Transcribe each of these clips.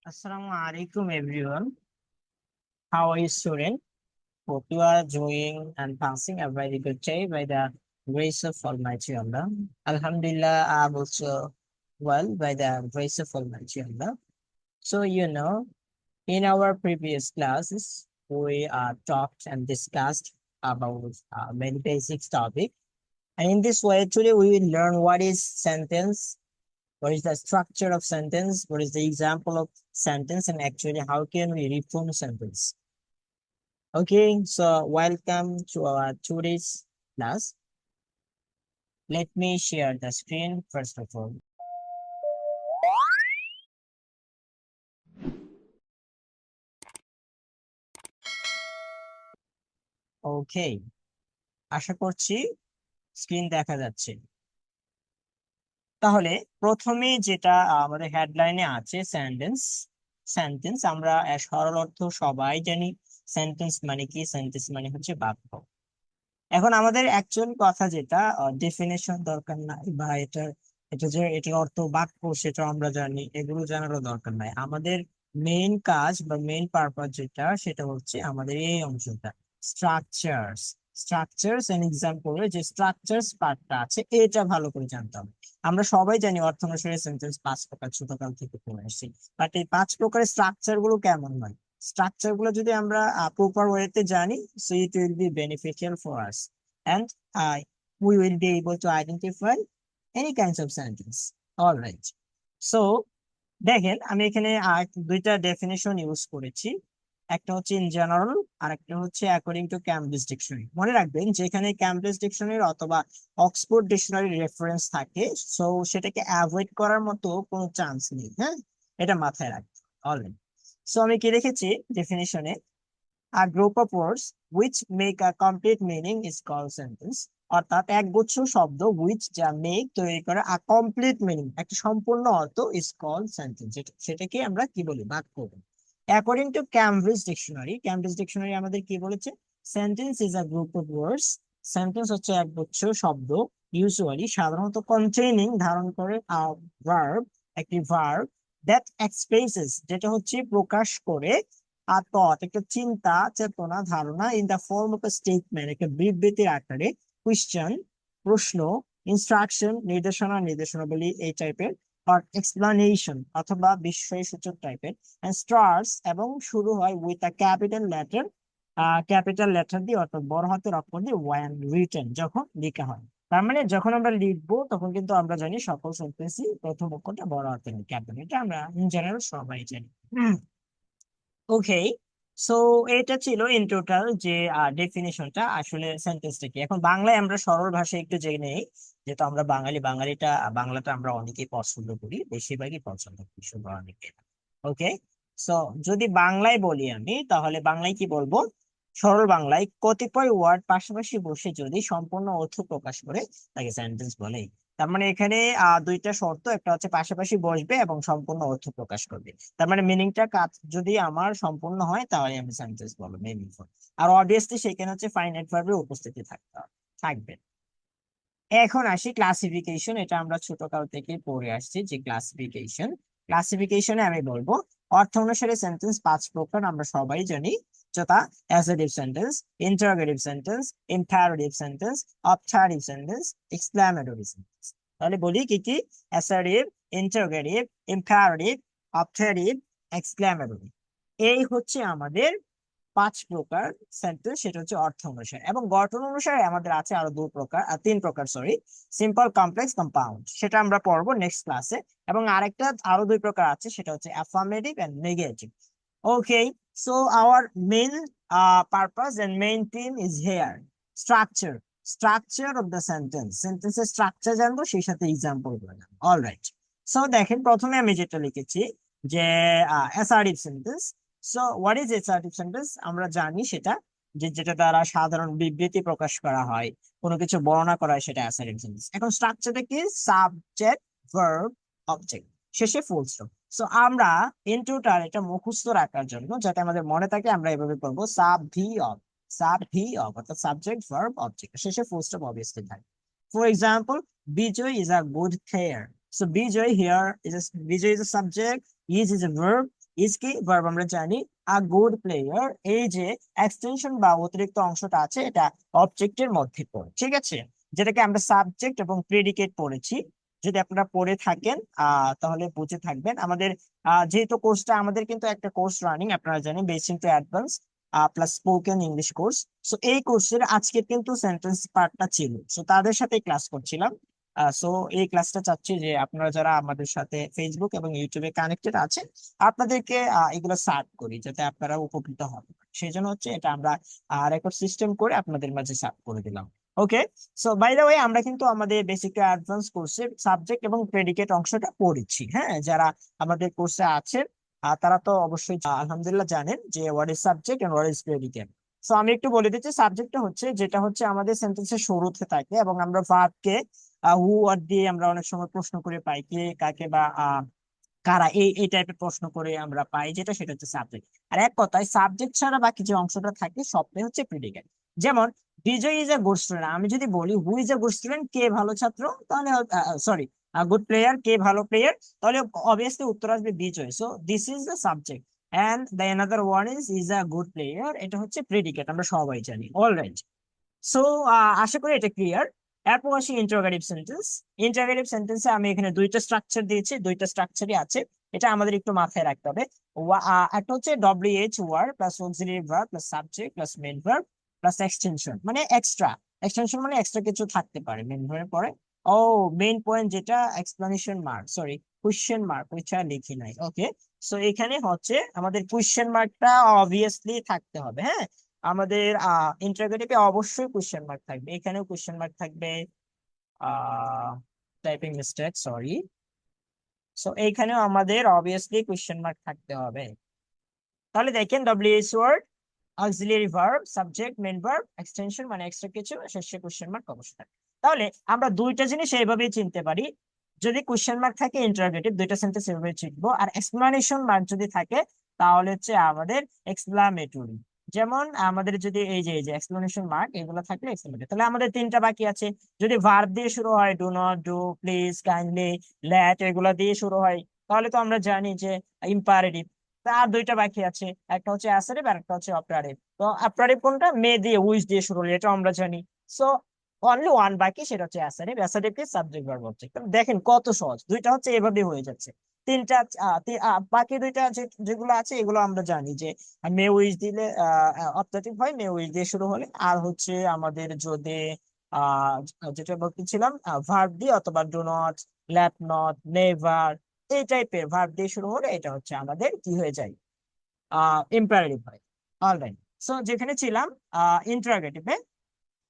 Assalamu alaikum everyone. How are you, student? Hope you are doing and passing a very good day by the grace of Almighty Allah. Alhamdulillah, I'm also well by the grace of Almighty Allah. So, in our previous classes, we talked and discussed about many basic topics. And in this way, today we will learn what is sentence, what is the structure of sentence, what is the example of sentence, and actually how can we reform sentence. Okay, so welcome to our today's class. Let me share the screen first of all. Okay, আশা করছি screen দেখা যাচ্ছে। তাহলে প্রথমে যেটা আমাদের হেডলাইনে আছে sentence. Sentence আমরা সরল অর্থ সবাই জানি। সেন্টেন্স মানে কি? সেন্টেন্স মানে হচ্ছে বাক্য। এখন আমাদের অ্যাকচুয়াল কথা যেটা ডেফিনেশন দরকার নাই, বা এটার অর্থ বাক্য সেটা আমরা জানি, এগুলো জানারও দরকার নাই। আমাদের মেইন কাজ বা মেইন পারপাস যেটা, সেটা হচ্ছে আমাদের এই অংশটা, স্ট্রাকচারস। স্ট্রাকচারস এন্ড এক্সাম্পল, যে স্ট্রাকচারস পার্টটা আছে এটা ভালো করে জানতে হবে। আমরা সবাই জানি অর্থ অনুসারে সেন্টেন্স 5 প্রকার, ছোটকাল থেকে পড়ে আসছি। বাট এই 5 প্রকারের স্ট্রাকচার গুলো কেমন হয়, স্ট্রাকচার গুলো যদি আমরা প্রপার ওয়েতে জানি, so it will be beneficial for us, and we will be able to identify any kinds of sentence. All right. So দেখেন, আমি এখানে দুইটা ডেফিনেশন ইউজ করেছি। একটা হচ্ছে ইন জেনারেল, আর একটা হচ্ছে অ্যাকর্ডিং টু ক্যামব্রিজ ডিকশনারি। মনে রাখবেন যে এখানে ক্যামব্রিজ ডিকশনারি অথবা অক্সফোর্ড ডিকশনারি রেফারেন্স থাকে, সো সেটাকে অ্যাভয়েড করার মতো কোনো চান্স নেই। হ্যাঁ, এটা মাথায় রাখবেন। অলরাইট, সো আমি কি রেখেছি ডেফিনেশনে? A group of words which make a complete meaning is called sentence. অর্থাৎ একগুচ্ছ শব্দ which যা make তৈরি করে a complete meaning একটা সম্পূর্ণ অর্থ is called sentence। সেটাকে আমরা কি বলি? বাক্য বলি। According to Cambridge Dictionary, Cambridge Dictionary আমাদের কি বলেছে? Sentence is a group of words. Sentence হচ্ছে একগুচ্ছ শব্দ, usually সাধারণত containing ধারণ করে a verb, একটি verb that expresses যেটা হচ্ছে প্রকাশ করে আর thought একটা চিন্তা, চেতনা, ধারণা in the form of a statement একটা বিবৃতির আকারে, কোয়েশ্চেন প্রশ্ন, ইনস্ট্রাকশন নির্দেশনা, নির্দেশনাবলী এই টাইপের, আর এক্সপ্লানেশন অথবা বিস্ময়সূচক টাইপের, এন্ড স্টার্টস এবং শুরু হয় with a capital letter, capital letter দিয়ে অর্থাৎ বড় হাতের অক্ষর দিয়ে, ওয়ান রিটেন যখন লেখা হয়। তার মানে যখন আমরা লিখবো তখন কিন্তু আমরা জানি সকল সেন্টেন্সই প্রথম অক্ষরটা বড় হাতের ক্যাপিটাল, এটা আমরা ইন জেনারেল সবাই জানি। ওকে, সো এটা ছিল ইন টোটাল যে ডেফিনেশনটা, আসলে সেন্টেন্সটা কি। এখন বাংলায় আমরা সরল ভাষায় একটু জেনে নেই, যেহেতু আমরা বাঙালি, বাংলাটা আমরা অনেকেই পছন্দ করি, বেশিরভাগই পছন্দ করি, শুধু অনেকে। ওকে, সো যদি বাংলায় বলি আমি, তাহলে বাংলায় কি বলবো? সরল বাংলায় কতিপয় ওয়ার্ড পাশাপাশি বসে যদি সম্পূর্ণ অর্থ প্রকাশ করে তাকে সেন্টেন্স বলে। তার মানে এখানে দুইটা শর্ত, একটা হচ্ছে পাশাপাশি বসবে এবং সম্পূর্ণ অর্থ প্রকাশ করবে। তার মানে মিনিংটা কাজ যদি আমার সম্পূর্ণ হয় তাহলে আমি সেন্টেন্স বলবো, মিনিংফুল। আর অবভিয়াসলি সেখানে হচ্ছে ফাইনাইট ভার্বের উপস্থিতি থাকবে। এখন আসি ক্লাসিফিকেশন, এটা আমরা ছোটকাল থেকে পড়ে আসছি যে ক্লাসিফিকেশন। ক্লাসিফিকেশনে আমি বলবো অর্থ অনুসারে সেন্টেন্স 5 প্রকার, আমরা সবাই জানি, যথা assertive sentence, interrogative sentence, imperative sentence, অবজারভেটিভ sentence, exclamatory sentence. তাহলে বলি কি কি? Assertive, interrogative, imperative, অবজারভেটিভ, exclamatory. এই হচ্ছে আমাদের 5 প্রকার সেন্টেন্স, সেটা হচ্ছে অর্থ অনুসারে। এবং গঠন অনুসারে আমাদের আছে আরো 2 প্রকার, 3 প্রকার, সরি, সিম্পল, কমপ্লেক্স, কম্পাউন্ড। সেটা আমরা পড়বো নেক্সট ক্লাসে। এবং আরেকটা আরো 2 প্রকার আছে, সেটা হচ্ছে affirmative and negative. Okay, so our main purpose and main theme is here structure. Structure of the sentence, সেন্টেন্সের স্ট্রাকচার জানবো, সেই সাথে এক্সাম্পল গুলো জানবো। অলরাইট, সো দেখেন প্রথমে আমি যেটা লিখেছি যে assertive sentence. So what is assertive sentence? আমরা জানি সেটা যে যেটা দ্বারা সাধারণ বিবৃতি প্রকাশ করা হয়, কোনো কিছু বর্ণনা করা হয়, সেটা অ্যাসার্টিভ সেন্টেন্স। এখন স্ট্রাকচারটা কি? সাবজেক্ট, ভার্ব, অবজেক্ট, শেষে ফুল স্টপ। সো আমরা ইন টোটাল এটা মুখস্থ রাখার জন্য, যাতে আমাদের মনে থাকে, আমরা এভাবে করবো sub V ob, sub V ob অর্থাৎ সাবজেক্ট, ভার্ব, অবজেক্ট, শেষে ফুল স্টপ অবভিয়াসলি থাকে। For example, Bijoy is a good player. So Bijoy here is a subject, is a verb, is কি ভার্ব আমরা জানি। আ গুড প্লেয়ার, এই যে extension বা অতিরিক্ত অংশটা আছে এটা অবজেক্টের মধ্যে পড়ে, ঠিক আছে, যেটাকে আমরা সাবজেক্ট এবং প্রেডিকেট পড়েছি। যদি আপনারা পড়ে থাকেন তাহলে বুঝে থাকবেন। আমাদের যেহেতু কোর্সটা আমাদের কিন্তু একটা কোর্স রানিং, আপনারা জানেন basic to advance plus spoken English course. So এই কোর্সের আজকে কিন্তু সেন্টেন্স পার্টটা ছিল, সো তাদের সাথে ক্লাস করছিলাম। সো এই ক্লাসটা চাচ্ছি যে আপনারা যারা আমাদের সাথে ফেসবুক এবং ইউটিউবে কানেক্টেড আছেন আপনাদেরকে এগুলো সার্ভ করি যাতে আপনারা উপকৃত হন। সেই জন্য হচ্ছে এটা আমরা রেকর্ড সিস্টেম করে আপনাদের মাঝে সার্ভ করে দিলাম। ওকে, সো বাই দ্য ওয়ে আমরা কিন্তু আমাদের বেসিক টু অ্যাডভান্স কোর্সে সাবজেক্ট এবং প্রেডিকেট অংশটা পড়েছি। হ্যাঁ, যারা আমাদের কোর্সে আছেন তারা তো অবশ্যই আলহামদুলিল্লাহ জানেন যে what is subject and what is predicate. So আমি একটু বলে দিচ্ছি, সাবজেক্টটা হচ্ছে যেটা হচ্ছে আমাদের সেন্টেন্সের শুরুতে থাকে এবং আমরা ভার্বকে হু আর দিয়ে আমরা অনেক সময় প্রশ্ন করে পাই, কে কাকে বা কারা, এই টাইপের প্রশ্ন করে আমরা পাই, যেটা সেটা হচ্ছে সাবজেক্ট। আর এক কথায় সাবজেক্ট ছাড়া বাকি যে অংশটা থাকে সবটাই হচ্ছে প্রিডিকেট। যেমন Vijay is a good student, আমি যদি বলি who is a good student, কে ভালো ছাত্র, তাহলে সরি গুড প্লেয়ার, কে ভালো প্লেয়ার, তাহলে অবভিয়াসলি উত্তর আসবে Vijay. So this is the subject and the another one is a good player, এটা হচ্ছে প্রেডিকেট, আমরা সবাই জানি। অলরাইট, সো আশা করি এটা ক্লিয়ার। এরপর আসি ইন্টারোগেটিভ সেন্টেন্স। ইন্টারোগেটিভ সেন্টেন্সে আমি এখানে দুইটা স্ট্রাকচার দিয়েছি, দুইটা স্ট্রাকচারই আছে, এটা আমাদের একটু মাথায় রাখতে হবে। একটা হচ্ছে WH word plus auxiliary verb plus subject plus main verb plus extension, মানে এক্সট্রা। এক্সটেনশন মানে এক্সট্রা কিছু থাকতে পারে মেইন ভার্বের পরে। ও মেইন পয়েন্ট যেটা explanation mark, sorry question mark, ওইটা লিখি নাই। ওকে, সো এখানে হচ্ছে আমাদের কোয়েশ্চেন মার্কটা অবভিয়াসলি থাকতে হবে। হ্যাঁ, আমাদের ইন্টারোগেটিভে অবশ্যই কোশ্চেন মার্ক থাকবে, এখানেও কোশ্চেন মার্ক থাকবে। Typing mistake, sorry. সো এইখানেও আমাদের অবভিয়াসলি কোশ্চেন মার্ক থাকতে হবে। তাহলে দেখেন WH word, auxiliary verb, subject, main verb, extension মানে এক্সট্রা কিছু, শেষে কোশ্চেন মার্ক অবশ্যই থাকবে। তাহলে আমরা দুইটা জিনিস এইভাবেই চিনতে পারি, যদি কোশ্চেন মার্ক থাকে ইন্টারোগেটিভ দুইটা সেন্টেন্স এভাবে চিনবো, আর এক্সপ্লানেশন মার্ক যদি থাকে তাহলে হচ্ছে আমাদের এক্সক্লামেটরি। যেমন আমাদের যদি এই যে এক্সপ্লানেশন মার্ক এগুলো থাকলে এক্সক্লামেটরি, তাহলে আমাদের তিনটা বাকি আছে। যদি ভার্ব দিয়ে শুরু হয়, do not, do, please, kindly, let, এগুলা দিয়ে শুরু হয়, তাহলে তো আমরা জানি যে ইম্পারেটিভ। আর দুইটা বাকি আছে, একটা হচ্ছে অ্যাসারিভ আর একটা হচ্ছে অপারেটিভ। তো অপারেটিভ কোনটা, মে দিয়ে উইচ দিয়ে শুরু হলো, এটা আমরা জানি। সো অনলি ওয়ান বাকি, সেটা হচ্ছে অ্যাসারিভ। অ্যাসারিভ কি সাবজেক্ট ভার্ব অবজেক্ট। দেখেন কত সহজ, দুইটা হচ্ছে এভাবে হয়ে যাচ্ছে। তিনটা বাকি দুইটা যেগুলো আছে এগুলো আমরা জানি যে মে উইচ দিলে অপারেটিভ হয়, মে উইচ দিয়ে শুরু হলে। আর হচ্ছে আমাদের যদি আহ যেটা বলতেছিলাম ভার্ব দিয়ে অথবা do not, let not, never, এই টাইপের ভার্ব দিয়ে শুরু হলে এটা হচ্ছে আমাদের কি হয়ে যায়, ইম্পারেটিভ হয়। অলরাইট, সো যেখানে ছিলাম ইন্টারোগেটিভে,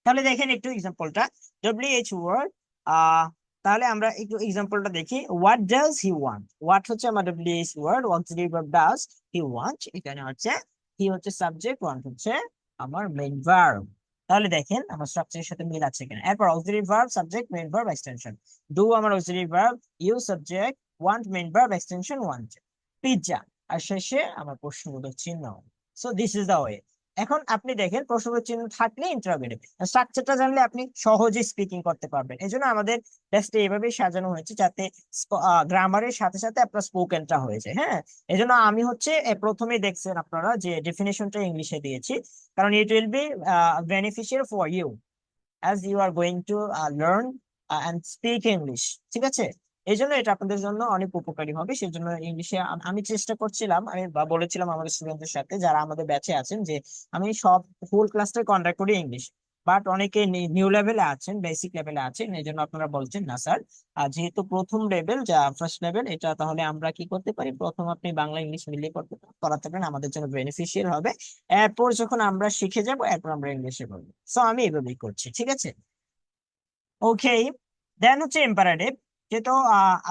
তাহলে দেখেন একটু এক্সাম্পলটা, ডব্লিউএইচ ওয়ার্ড। তাহলে আমরা একটু এক্সাম্পলটা দেখি। What does he want, what হচ্ছে আমার WH word, auxiliary verb does, he want এখানে হচ্ছে, হি হচ্ছে সাবজেক্ট, ওয়ান্ট হচ্ছে আমার মেইন ভার্ব। তাহলে দেখেন আমার স্ট্রাকচারের সাথে মিল আছে কিনা। এরপর auxiliary verb, subject, main verb, extension. Do আমার auxiliary verb, you subject, want main verb, extension want. Pizza, আর শেষে আমার প্রশ্নবোধক চিহ্ন। So this is the way. এখন আপনি দেখেন প্রশ্নবোধক চিহ্ন থাকলে ইন্টারোগেটিভ, স্ট্রাকচারটা জানলে আপনি সহজে স্পিকিং করতে পারবেন। এই জন্য আমাদের টেস্টে এভাবেই সাজানো হয়েছে যাতে গ্রামারের সাথে সাথে আপনার স্পোকেনটা হয়ে যায়। হ্যাঁ, এই জন্য আমি হচ্ছে প্রথমেই দেখছেন আপনারা যে ডেফিনেশনটা ইংলিশে দিয়েছি, কারণ it will be beneficial for you as you are going to learn and speak English. ঠিক আছে, এই জন্য এটা আপনাদের জন্য অনেক উপকারী হবে। সেই জন্য ইংলিশে আমি চেষ্টা করছিলাম, আমি বলেছিলাম আমাদের স্টুডেন্টদের সাথে যারা আমাদের ব্যাচে আছেন যে আমি সব ফুল ক্লাসটা কন্ডাক্ট করি ইংলিশ। বাট অনেকে নিউ লেভেলে আছেন, বেসিক লেভেলে আছেন, এই জন্য আপনারা বলছেন না স্যার যেহেতু প্রথম লেভেল যা ফার্স্ট লেভেল এটা, তাহলে আমরা কি করতে পারি, প্রথম আপনি বাংলা ইংলিশ মিলিয়ে করাতে পারেন, আমাদের জন্য বেনিফিশিয়াল হবে। এরপর যখন আমরা শিখে যাব এরপর আমরা ইংলিশে বলবো। সো আমি এভাবেই করছি, ঠিক আছে। ওকে, দেন হচ্ছে ইম্পারেটিভ, যেহেতু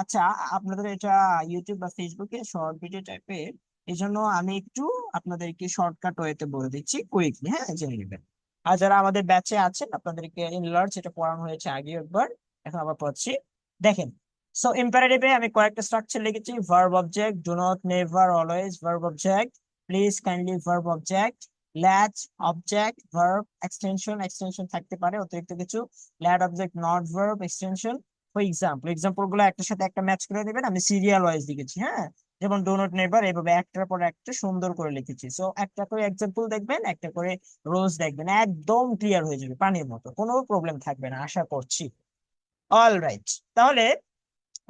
আচ্ছা আপনাদের এটা ইউটিউব বা ফেসবুকে শর্ট ভিডিও টাইপের, এই জন্য আমি একটু আপনাদেরকে শর্টকাট ওয়েতে বলে দিচ্ছি কুইকলি, হ্যাঁ জেনে নেবেন। আর যারা আমাদের ব্যাচে আছেন আপনাদেরকে ইনলার্জ এটা পড়ানো হয়েছে আগে একবার, এখন আবার পড়ছি। দেখেন, সো ইম্পারেটিভে আমি কয়েকটা স্ট্রাকচার লিখেছি, verb object, do not, never, always, verb object, please, kindly, verb object, latch, object, verb, extension, extension থাকতে পারে অতিরিক্ত কিছু, lad object, not, verb, extension. For example, example গুলো একটার সাথে একটা ম্যাচ করে দেবেন, আমি সিরিয়াল ওয়াইজ লিখেছি। হ্যাঁ, যেমন ডো নট নেভার, এভাবে একটার পর একটা সুন্দর করে লিখেছি। সো একটা করে এক্সাম্পল দেখবেন, একটা করে রোজ দেখবেন, একদম ক্লিয়ার হয়ে যাবে, পানির মতো, কোনো প্রবলেম থাকবে না আশা করছি। অল রাইট, তাহলে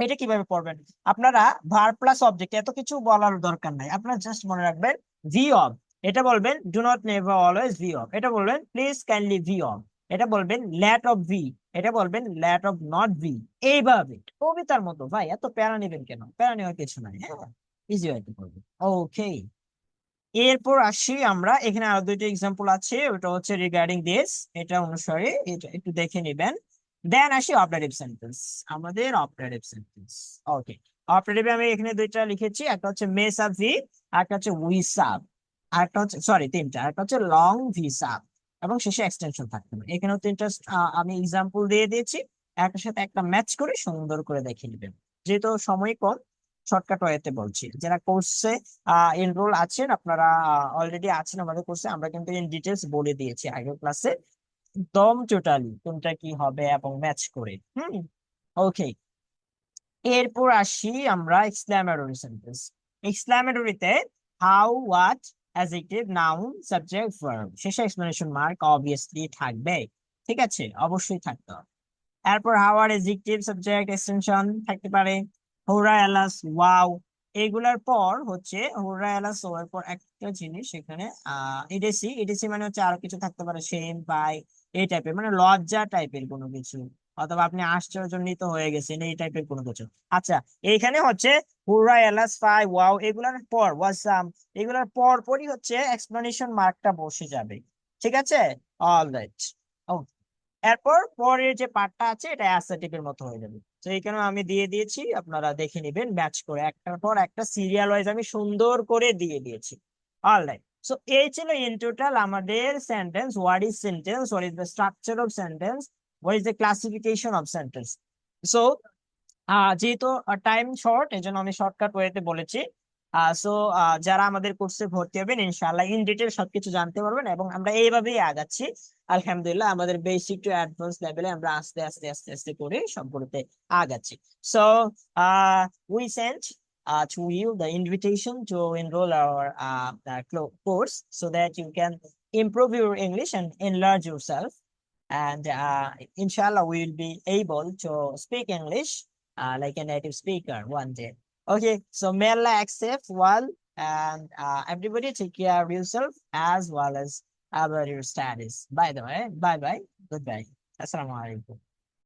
এটা কিভাবে পড়বেন আপনারা? ভার্ব প্লাস অবজেক্ট, এত কিছু বলার দরকার নাই, আপনারা জাস্ট মনে রাখবেন ভি অফ, এটা বলবেন do not never always V of, এটা বলবেন প্লিজ কাইন্ডলি ভি অফ, এটা বলবেন ল্যাট অফ ভি, এটা বলবেন ল্যাট অফ নট ভি। এইভাবে কবিতার মতো ভাই, এত প্যারা নেবেন কেন? প্যারা নেওয়ার কিছু নাই, হ্যাঁ, ইজি হয়তো করবেন। ওকে, এরপর আসি আমরা, এখানে আরো দুইটা এক্সাম্পল আছে, ওটা হচ্ছে রিগার্ডিং দিস, এটা অনুসারে এটা একটু দেখে নেবেন। দেন আসি অপারেটিভ সেন্টেন্স, আমাদের অপারেটিভ সেন্টেন্স। ওকে, অপারেটিভ আমি এখানে দুইটা লিখেছি, একটা হচ্ছে মে সাব ভি, একটা হচ্ছে উই সাব, আরেকটা হচ্ছে, সরি তিনটা, একটা হচ্ছে লং ভি সাব, এবং শেষে এক্সটেনশন থাকতে হবে। এখানেও তিনটা আমি এক্সাম্পল দিয়ে দিয়েছি, একটার সাথে একটা ম্যাচ করে সুন্দর করে দেখে নেবেন। যেহেতু সময় কম, শর্টকাট ওয়েতে বলছি। যারা কোর্সে এনরোল আছেন, আপনারা অলরেডি আছেন আমাদের কোর্সে, আমরা কিন্তু ইন ডিটেলস বলে দিয়েছি আগের ক্লাসে, একদম টোটালি কোনটা কি হবে এবং ম্যাচ করে। ওকে, এরপর আসি আমরা এক্সক্লামেটরি সেন্টেন্স। এক্সক্লামেটরিতে how, what, adjective, noun, subject, verb, শেষে এক্সক্লেমেশন মার্ক অবভিয়াসলি থাকবে, ঠিক আছে, অবশ্যই থাকতে হবে। এরপর হাওয়ার, এডজেক্টিভ, সাবজেক্ট, এক্সটেনশন থাকতে পারে, হোরা, এলাস, ওয়াও। এগুলার পর হচ্ছে হোরা, এলাস, ওয়ার পর একটা জিনিস এখানে ইডিসি, ইডিসি মানে হচ্ছে আরো কিছু থাকতে পারে, সেম, বাই, এই টাইপের, মানে লজ্জা টাইপের কোনো কিছু, অথবা আপনি আশ্চর্যান্বিত হয়ে গেছেন, এই টাইপের কোনো কিছু। আচ্ছা, এইখানে হচ্ছে হুররা, এলাস, ফাই, ওয়াও, এগুলার পর ওয়াসাম, এগুলার পর পরই হচ্ছে এক্সপ্লেনেশন মার্কটা বসে যাবে, ঠিক আছে। All right. এরপর পরের যে পার্টটা আছে এটা অ্যাসেটিভ এর মতো হয়ে যাবে। তো এইখানে আমি দিয়ে দিয়েছি, আপনারা দেখে নেবেন ম্যাচ করে, একটার পর একটা সিরিয়াল ওয়াইজ আমি সুন্দর করে দিয়ে দিয়েছি। অলরাইট, সো এই ছিল ইন টোটাল আমাদের sentence, what is sentence, what is the structure of sentence, what is the classification of sentence. So যেহেতু টাইম শর্ট, এই জন্য আমি শর্টকাট ওয়েতে বলেছি। সো যারা আমাদের কোর্সে ভর্তি হবেন ইনশাআল্লাহ ইন ডিটেল সবকিছু জানতে পারবেন, এবং আমরা এইভাবেই আগাচ্ছি আলহামদুলিল্লাহ, আমাদের বেসিক টু অ্যাডভান্স লেভেলে আমরা আস্তে আস্তে আস্তে আস্তে করে সবগুলোতে আগাচ্ছি। So we sent to you the invitation to enroll our course so that you can improve your English and enlarge yourself, and inshallah we will be able to speak English like a native speaker one day. Okay, so may Allah accept well, and everybody take care of yourself as well as about your studies. By the way, bye bye, goodbye, assalamu alaikum.